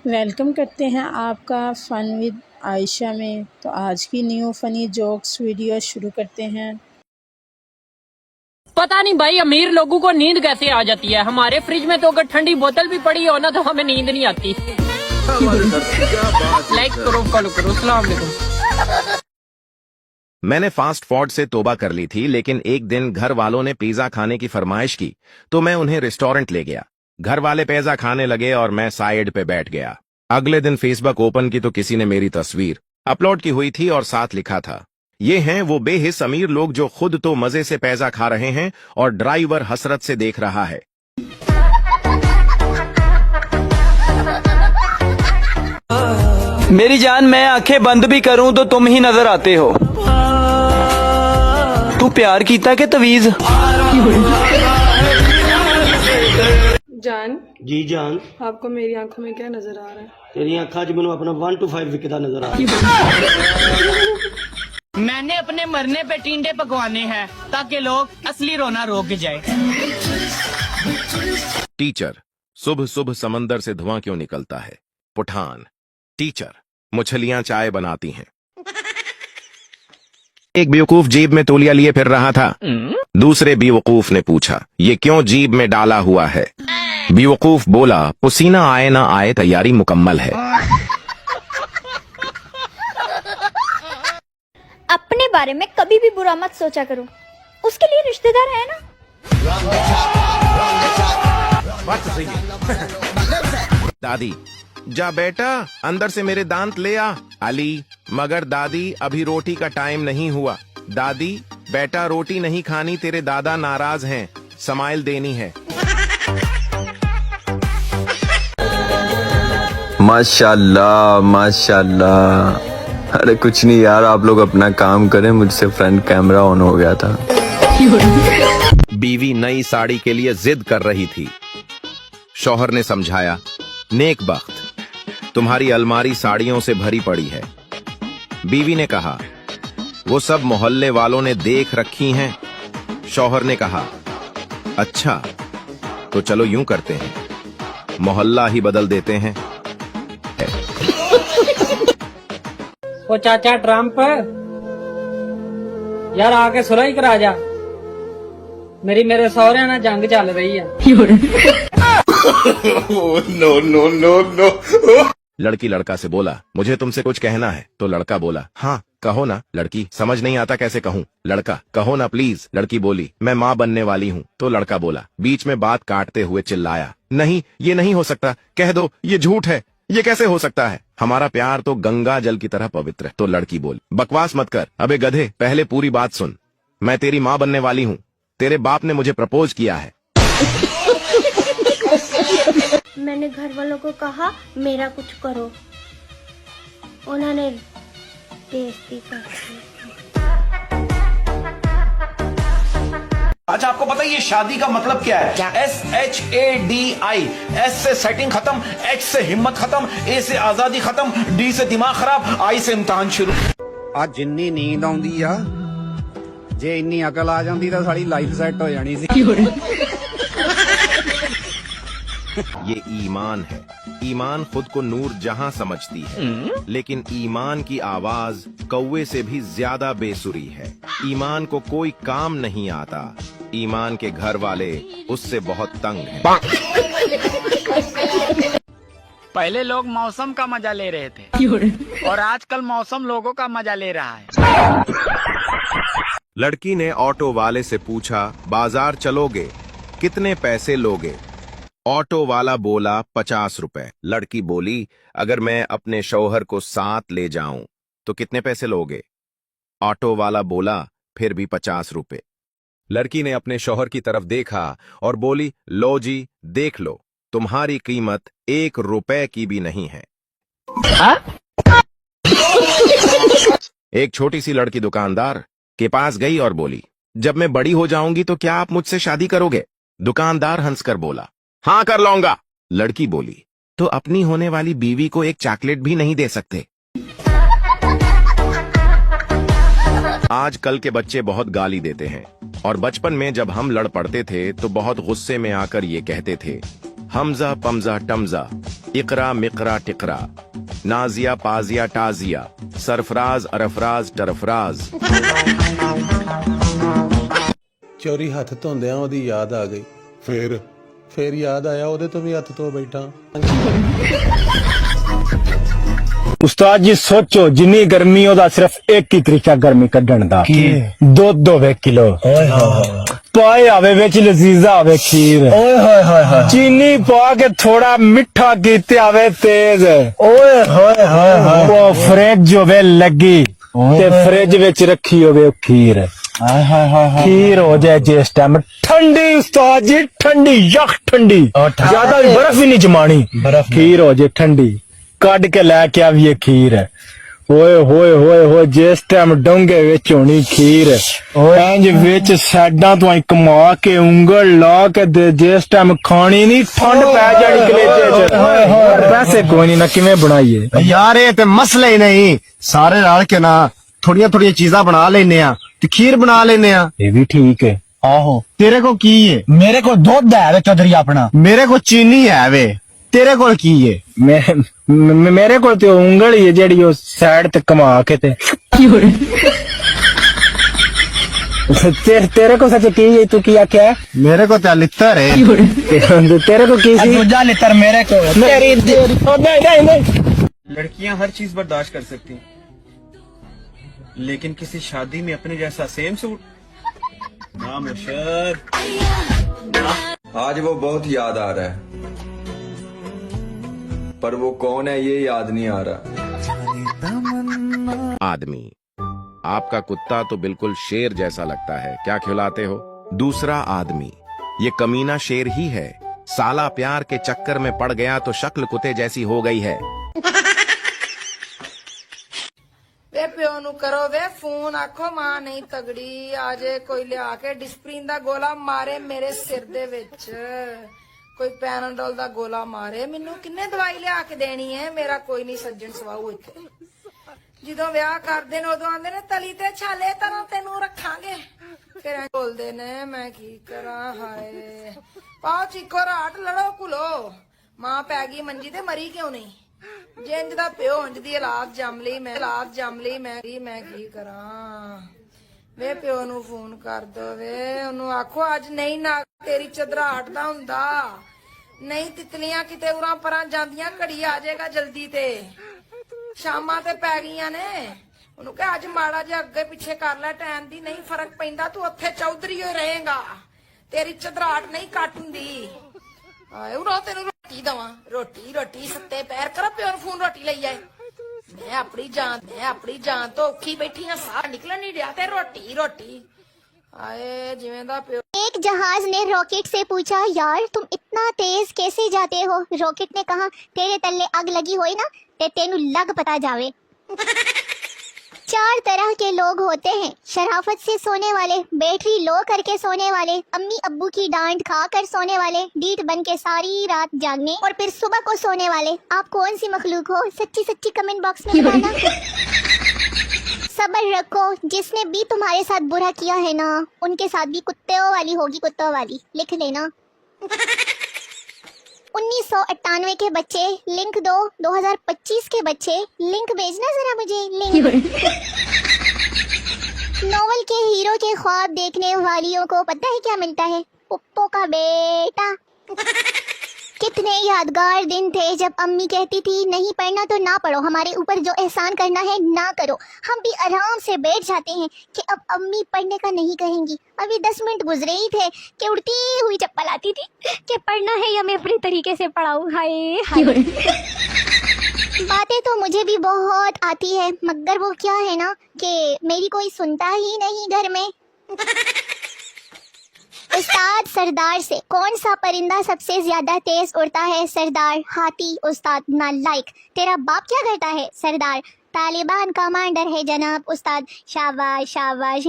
Welcome करते हैं आपका फ़न विद आयशा में। तो आज की न्यू फ़नी जोक्स वीडियो शुरू करते हैं। पता नहीं भाई अमीर लोगों को नींद कैसे आ जाती है। हमारे फ्रिज में तो अगर ठंडी बोतल भी पड़ी हो ना तो हमें नींद नहीं आती। लाइक करो, फॉलो करो। अस्सलाम वालेकुम। मैंने फास्ट फूड से तौबा कर ली थी, लेकिन एक दिन घर वालों ने पिज्जा खाने की फरमाइश की तो मैं उन्हें रेस्टोरेंट ले गया। घर वाले पिज्जा खाने लगे और मैं साइड पे बैठ गया। अगले दिन फेसबुक ओपन की तो किसी ने मेरी तस्वीर अपलोड की हुई थी और साथ लिखा था, ये हैं वो बेहिस अमीर लोग जो खुद तो मजे से पिज्जा खा रहे हैं और ड्राइवर हसरत से देख रहा है। मेरी जान, मैं आंखें बंद भी करूं तो तुम ही नजर आते हो। तू प्यार कीता के तवीज? जान जी जान, आपको मेरी आंखों में क्या नजर आ रहा है? तेरी अखा च मैनू अपना 1 to 5 विकदा नजर आ रहा। मैंने अपने मरने पे टिंडे पकवाने हैं ताकि लोग असली रोना रोक जाए। टीचर, सुबह सुबह समंदर से धुआं क्यों निकलता है? पठान, टीचर, मछलियां चाय बनाती हैं। एक बेवकूफ जेब में तौलिया लिए फिर रहा था। दूसरे बेवकूफ ने पूछा, ये क्यों जेब में डाला हुआ है? बेवकूफ बोला, पसीना आए ना आए तैयारी मुकम्मल है। अपने बारे में कभी भी बुरा मत सोचा करो, उसके लिए रिश्तेदार है ना। दादी, जा बेटा अंदर से मेरे दांत ले आ। अली, मगर दादी अभी रोटी का टाइम नहीं हुआ। दादी, बेटा रोटी नहीं खानी, तेरे दादा नाराज हैं, समाइल देनी है। माशाल्लाह माशाल्लाह। अरे कुछ नहीं यार, आप लोग अपना काम करें, मुझसे फ्रंट कैमरा ऑन हो गया था। बीवी नई साड़ी के लिए जिद कर रही थी। शौहर ने समझाया, नेक बख्त, तुम्हारी अलमारी साड़ियों से भरी पड़ी है। बीवी ने कहा, वो सब मोहल्ले वालों ने देख रखी हैं। शौहर ने कहा, अच्छा तो चलो यूं करते हैं, मोहल्ला ही बदल देते हैं। ओ चाचा ट्रम्प, यार आके सुलह करा जा। मेरे सौरे ना जंग चल रही है। No no no no. लड़की लड़का से बोला, मुझे तुमसे कुछ कहना है। तो लड़का बोला, हाँ कहो ना। लड़की, समझ नहीं आता कैसे कहूँ। लड़का, कहो ना प्लीज। लड़की बोली, मैं माँ बनने वाली हूँ। तो लड़का बोला, बीच में बात काटते हुए चिल्लाया, नहीं ये नहीं हो सकता, कह दो ये झूठ है, ये कैसे हो सकता है, हमारा प्यार तो गंगा जल की तरह पवित्र है। तो लड़की बोली, बकवास मत कर, अबे गधे, पहले पूरी बात सुन। मैं तेरी माँ बनने वाली हूँ, तेरे बाप ने मुझे प्रपोज किया है। मैंने घर वालों को कहा मेरा कुछ करो, उन्होंने बेइज्जती कर दी। अच्छा, आपको पता है ये शादी का मतलब क्या है? SHADI। S से सेटिंग खत्म, H से हिम्मत खत्म, A से आजादी खत्म, D से दिमाग खराब, I से इम्तिहान शुरू। आ जिन्नी नींद आउंदी आ, जे इन्नी अकल आ जाती तो सारी लाइफ सेट हो जानी सी। ये ईमान है। ईमान खुद को नूर जहां समझती है, लेकिन ईमान की आवाज कौवे से भी ज्यादा बेसुरी है। ईमान को कोई काम नहीं आता, ईमान के घर वाले उससे बहुत तंग हैं। पहले लोग मौसम का मजा ले रहे थे और आजकल मौसम लोगों का मजा ले रहा है। लड़की ने ऑटो वाले से पूछा, बाजार चलोगे, कितने पैसे लोगे? ऑटो वाला बोला, 50 रुपए। लड़की बोली, अगर मैं अपने शौहर को साथ ले जाऊं तो कितने पैसे लोगे? ऑटो वाला बोला, फिर भी 50 रुपए। लड़की ने अपने शौहर की तरफ देखा और बोली, लो जी देख लो, तुम्हारी कीमत 1 रुपए की भी नहीं है। एक छोटी सी लड़की दुकानदार के पास गई और बोली, जब मैं बड़ी हो जाऊंगी तो क्या आप मुझसे शादी करोगे? दुकानदार हंसकर बोला, हाँ कर लूंगा। लड़की बोली, तो अपनी होने वाली बीवी को एक चॉकलेट भी नहीं दे सकते? आजकल के बच्चे बहुत गाली देते हैं और बचपन में जब हम लड़ पड़ते थे तो बहुत गुस्से में आकर ये कहते थे, हमजा पमजा टमजा। इकरा मिकरा टिकरा, नाजिया पाजिया टाजिया, सरफराज अरफराज टरफराज। ਚੋਰੀ ਹੱਥ ਧੋਂਦਿਆਂ ਉਹਦੀ ਯਾਦ ਆ ਗਈ। ਫਿਰ ਯਾਦ ਆਇਆ ਉਹਦੇ ਤੋਂ ਵੀ ਹੱਥ ਧੋ ਬੈਠਾ। ਉਸਤਾਦ ਜੀ ਸੋਚੋ ਜਿੰਨੀ ਗਰਮੀ ਉਹਦਾ ਸਿਰਫ ਇੱਕ ਹੀ ਤਰੀਕਾ ਗਰਮੀ ਕੱਢਣ ਦਾ, ਦੁੱਧ ਹੋਵੇ ਕਿਲੋ, ਪਾਏ ਆਵੇ ਵਿੱਚ ਲਜ਼ੀਜ਼ਾ ਆਵੇ ਖੀਰ, ਚੀਨੀ ਪਾ ਕੇ ਥੋੜਾ ਮਿੱਠਾ ਕੀਤੇ ਆਵੇ ਤੇਜ਼, ਉਹ ਫਰਿੱਜ ਹੋਵੇ ਲੱਗੀ ਤੇ ਫਰਿੱਜ ਵਿੱਚ ਰੱਖੀ ਹੋਵੇ ਖੀਰ, खीर हो जाए जिस टाइम ठंडी, उस्ताद जी ठंडी, यख ठंडी, ज्यादा भी बर्फ भी नहीं जमानी, खीर हो जाए ठंडी, कट के लैके आविए खीर, ओए होए होए होए जिस टाइम डोंगे विच होनी खीर, इंज विच साइडां तो आई कमा के उंगल ला के दे, जिस टाइम खानी नहीं ठंड पै जानी कलेजे च, पैसे कोई नहीं ना किवें बनाइए यार, ये ते मसले ही नहीं, सारे रल के ना थोड़िया थोड़िया चीजा बना लेने आ ते खीर बना लेने आ। ये भी ठीक है। आहो, तेरे को की है? मेरे को दुध है वे चौधरी अपना, मेरे को चीनी है वे, तेरे को की है? मेरे को तो उंगल ही है जेड़ी ओ साइड ते कमा के ते तेरे को सच की है, तू किया क्या? मेरे को तो लितर है। तेरे को की सी? दूजा लितर मेरे को। तेरी नहीं। लड़कियां हर चीज बर्दाश्त कर सकती हैं, लेकिन किसी शादी में अपने जैसा सेम सूट ना मुर्शद। आज वो बहुत याद आ रहा है, पर वो कौन है ये याद नहीं आ रहा। आदमी, आपका कुत्ता तो बिल्कुल शेर जैसा लगता है, क्या खिलाते हो? दूसरा आदमी, ये कमीना शेर ही है, साला प्यार के चक्कर में पड़ गया तो शक्ल कुत्ते जैसी हो गई है। वे प्यो नु करो वे फोन, आखो मां नहीं तगड़ी, आजे कोई लिया के डिस्प्रिन दा गोला मारे मेरे सिर दे विच, कोई पैनाडोल दा गोला मारे मैनू, किन्ने दवाई लिया के देनी है, मेरा कोई नहीं सज्जन सवाऊ इत्थे। ਜਦੋਂ ਵਿਆਹ ਕਰਦੇ ਨੇ ਉਦੋਂ ਆਂਦੇ ਨੇ ਤਲੀ ਤੇ ਛਾਲੇ ਤਰ੍ਹਾਂ ਤੈਨੂੰ ਰੱਖਾਂਗੇ, ਫਿਰ ਬੋਲਦੇ ਨੇ ਮੈਂ ਕੀ ਕਰਾਂ ਹਾਏ, ਪਾਓ ਚੀਕੋ ਰਾਟ ਲੜੋ ਕੁਲੋ, ਮਾਂ ਪੈ ਗਈ ਮੰਜੀ ਤੇ ਮਰੀ ਕਿਉਂ ਨਹੀਂ, ਜਿੰਜ ਦਾ ਪਿਓ ਉਂਝ ਦੀ ਔਲਾਦ ਜੰਮ ਲਈ ਮੈਂ ਕੀ ਕਰਾਂ। ਵੇ ਪਿਓ ਨੂੰ ਫੋਨ ਕਰ ਦੋ ਵੇ, ਉਹਨੂੰ ਆਖੋ ਅੱਜ ਨਹੀਂ ਨਾ ਤੇਰੀ ਚਦਰਾਹਟ ਦਾ ਹੁੰਦਾ, ਨਹੀਂ ਤਿਤਲੀਆਂ ਕਿਤੇ ਉਰਾਂ ਪਰਾਂ ਜਾਂਦੀਆਂ, ਘੜੀ ਆ ਜਾਏਗਾ ਜਲਦੀ ਤੇ, ਸ਼ਾਮਾਂ ਤੇ ਪੈ ਗਈਆਂ ਨੇ, ਉਹਨੂੰ ਕਹੇ ਅੱਜ ਮਾੜਾ ਜਿਹਾ ਅੱਗੇ ਪਿੱਛੇ ਕਰ ਲੈ ਟਾਈਮ ਦੀ, ਨਹੀਂ ਫਰਕ ਪੈਂਦਾ ਤੂੰ ਉੱਥੇ ਚੌਧਰੀ ਹੋ ਰਹੇਗਾ, ਤੇਰੀ ਚਦਰਾਹਟ ਨਹੀਂ ਕੱਟ ਹੁੰਦੀ। ਆਏ ਉਹ ਤੈਨੂੰ ਰੋਟੀ ਦਵਾਂ, ਰੋਟੀ ਸੱਤੇ ਪੈਰ ਕਰ, ਪਿਓ ਨੂੰ ਫੋਨ ਰੋਟੀ ਲਈ ਆਏ, मैं अपनी जान तो औखी बैठी हाँ, साह निकल नहीं रहा ते रोटी आए जिवें दा प्यो। एक जहाज ने रॉकेट से पूछा, यार तुम इतना तेज कैसे जाते हो? रॉकेट ने कहा, तेरे तल्ले आग लगी होई ना ते तेनू लग पता जावे। 4 तरह के लोग होते हैं, शराफत से सोने वाले, बैटरी लो करके सोने वाले, अम्मी अब्बू की डांट खा कर सोने वाले, डीठ बन के सारी रात जागने और फिर सुबह को सोने वाले। आप कौन सी मखलूक हो? सच्ची कमेंट बॉक्स में बताना। सब्र रखो, जिसने भी तुम्हारे साथ बुरा किया है ना, उनके साथ भी कुत्तों वाली होगी, कुत्तों वाली, लिख लेना। 1998 के बच्चे लिंक दो, 2025 के बच्चे लिंक भेजना जरा मुझे, लिंक। नोवेल के हीरो के ख्वाब देखने वालियों को पता है क्या मिलता है? पुप्पो का बेटा। कितने यादगार दिन थे जब अम्मी कहती थी नहीं पढ़ना तो ना पढ़ो, हमारे ऊपर जो एहसान करना है ना करो। हम भी आराम से बैठ जाते हैं कि अब अम्मी पढ़ने का नहीं कहेंगी। अभी 10 मिनट गुजरे ही थे कि उड़ती हुई चप्पल आती थी कि पढ़ना है या मैं अपने तरीके से पढ़ाऊँ। हाय बातें तो मुझे भी बहुत आती है, मगर वो क्या है ना कि मेरी कोई सुनता ही नहीं घर में। उस्ताद सरदार से कौन सा परिंदा सबसे ज्यादा तेज उड़ता है? सरदार। हाथी। उस्ताद नालायक, तेरा बाप क्या करता है? सरदार तालिबान कमांडर है जनाब। उस्ताद शाबाश शाबाश।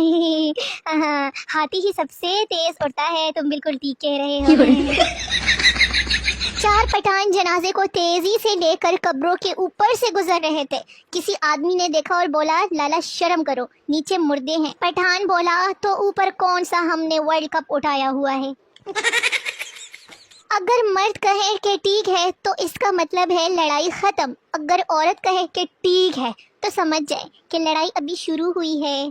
हाथी ही सबसे तेज उड़ता है, तुम बिल्कुल ठीक कह रहे हो। 4 पठान जनाजे को तेजी से लेकर कब्रों के ऊपर से गुजर रहे थे। किसी आदमी ने देखा और बोला, लाला शर्म करो, नीचे मुर्दे हैं। पठान बोला, तो ऊपर कौन सा हमने वर्ल्ड कप उठाया हुआ है? अगर मर्द कहे कि ठीक है तो इसका मतलब है लड़ाई खत्म। अगर औरत कहे कि ठीक है तो समझ जाए कि लड़ाई अभी शुरू हुई है।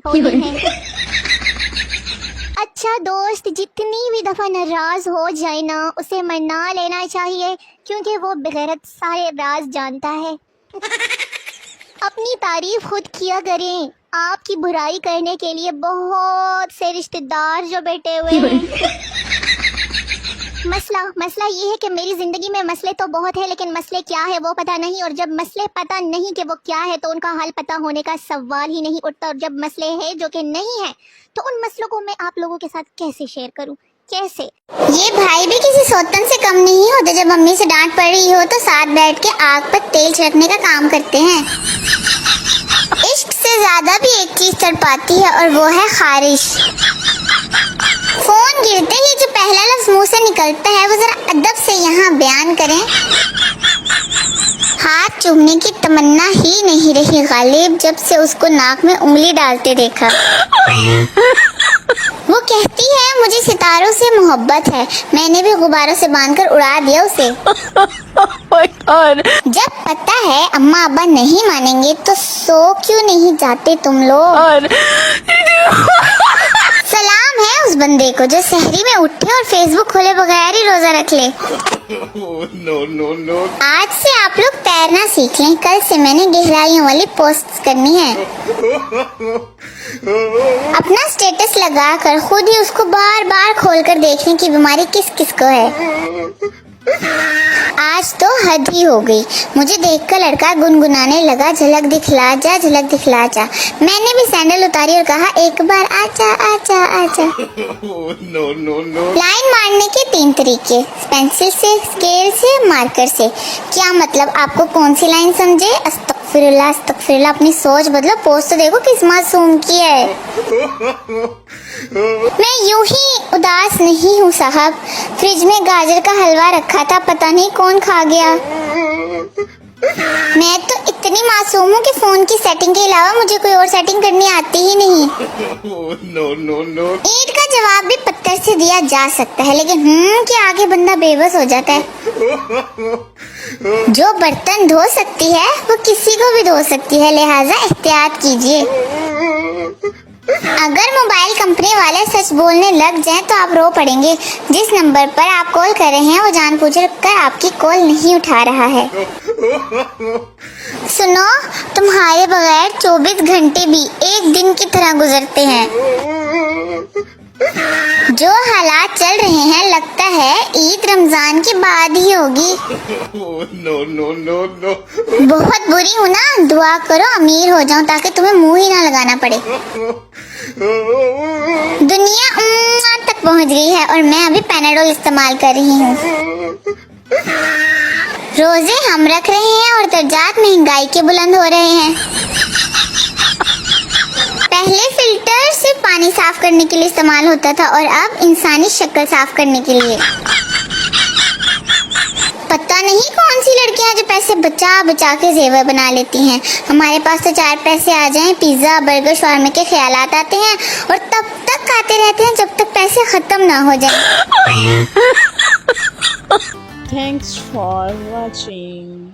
अच्छा दोस्त जितनी भी दफा नाराज हो जाए ना उसे मना लेना चाहिए, क्योंकि वो बेगैरत सारे राज जानता है। अपनी तारीफ खुद किया करें। आपकी बुराई करने के लिए बहुत से रिश्तेदार जो बैठे हुए हैं। मसला ये है कि मेरी जिंदगी में मसले तो बहुत है, लेकिन मसले क्या है वो पता नहीं, और जब मसले पता नहीं कि वो क्या है तो उनका हल पता होने का सवाल ही नहीं उठता, और जब मसले है जो कि नहीं है तो उन मसलों को मैं आप लोगों के साथ कैसे शेयर करूं, कैसे? ये भाई भी किसी सौतन से कम नहीं होते। जब मम्मी से डांट पड़ रही हो तो साथ बैठ के आग पर तेल छिड़कने का काम करते हैं। इश्क से ज्यादा भी एक चीज तड़पाती है और वो है खारिश। फोन गिरते ही जो पहला लफ्ज मुंह से निकलता है वो जरा अदब से यहाँ बयान करें। हाथ चूमने की तमन्ना ही नहीं रही गालिब जब से उसको नाक में उंगली डालते देखा। वो कहती है मुझे सितारों से मोहब्बत है, मैंने भी गुब्बारों से बांधकर उड़ा दिया उसे। जब पता है अम्मा अब्बा नहीं मानेंगे तो सो क्यों नहीं जाते तुम लोग? सलाम है उस बंदे को जो सहरी में उठे और फेसबुक खोले बगैर ही रोजा रख ले। नो। आज से आप लोग तैरना सीख लें, कल से मैंने गहराइयों वाली पोस्ट करनी है। अपना स्टेटस लगाकर खुद ही उसको बार बार खोलकर देखने की बीमारी किस किस को है। आज तो हद ही हो गई। मुझे देखकर लड़का गुनगुनाने लगा झलक दिखला जा झलक दिखला जा। मैंने भी सैंडल उतारी और कहा एक बार आजा आजा आजा। नो। लाइन मारने के 3 तरीके, पेंसिल से, स्केल से, मार्कर से। क्या मतलब आपको कौन सी लाइन समझे? अस्तगफिरुल्लाह अस्तगफिरुल्लाह। अपनी सोच बदलो, पोस्ट तो देखो किस मासूम की है। मैं यूं ही उदास नहीं हूँ साहब। फ्रिज में गाजर का हलवा रखा था, पता नहीं कौन खा गया। मैं तो इतनी मासूम हूँ कि फोन की सेटिंग के अलावा मुझे कोई और सेटिंग करनी आती ही नहीं। नो। ईंट का जवाब भी पत्थर से दिया जा सकता है, लेकिन के आगे बंदा बेबस हो जाता है। जो बर्तन धो सकती है वो किसी को भी धो सकती है, लिहाजा एहतियात कीजिए। अगर मोबाइल कंपनी वाले सच बोलने लग जाएं तो आप रो पड़ेंगे। जिस नंबर पर आप कॉल कर रहे हैं वो जानबूझकर आपकी कॉल नहीं उठा रहा है। सुनो, तुम्हारे बगैर 24 घंटे भी एक दिन की तरह गुजरते हैं। जो हालात चल रहे हैं लगता है ईद रमजान के बाद ही होगी। नो। बहुत बुरी हूँ ना, दुआ करो अमीर हो जाऊं ताकि तुम्हें मुंह ही ना लगाना पड़े। दुनिया तक पहुँच गई है और मैं अभी पैनाडोल इस्तेमाल कर रही हूँ। रोजे हम रख रहे हैं और दर्जात महंगाई के बुलंद हो रहे हैं। पहले फिल्टर सिर्फ पानी साफ करने के लिए इस्तेमाल होता था और अब इंसानी शक्ल साफ करने के लिए। पता नहीं कौन सी लड़कियां जो पैसे बचा बचा के जेवर बना लेती हैं। हमारे पास तो 4 पैसे आ जाएं, पिज्जा बर्गर शवारमा के ख्यालात आते हैं और तब तक खाते रहते हैं जब तक पैसे खत्म ना हो जाए। Thanks for watching.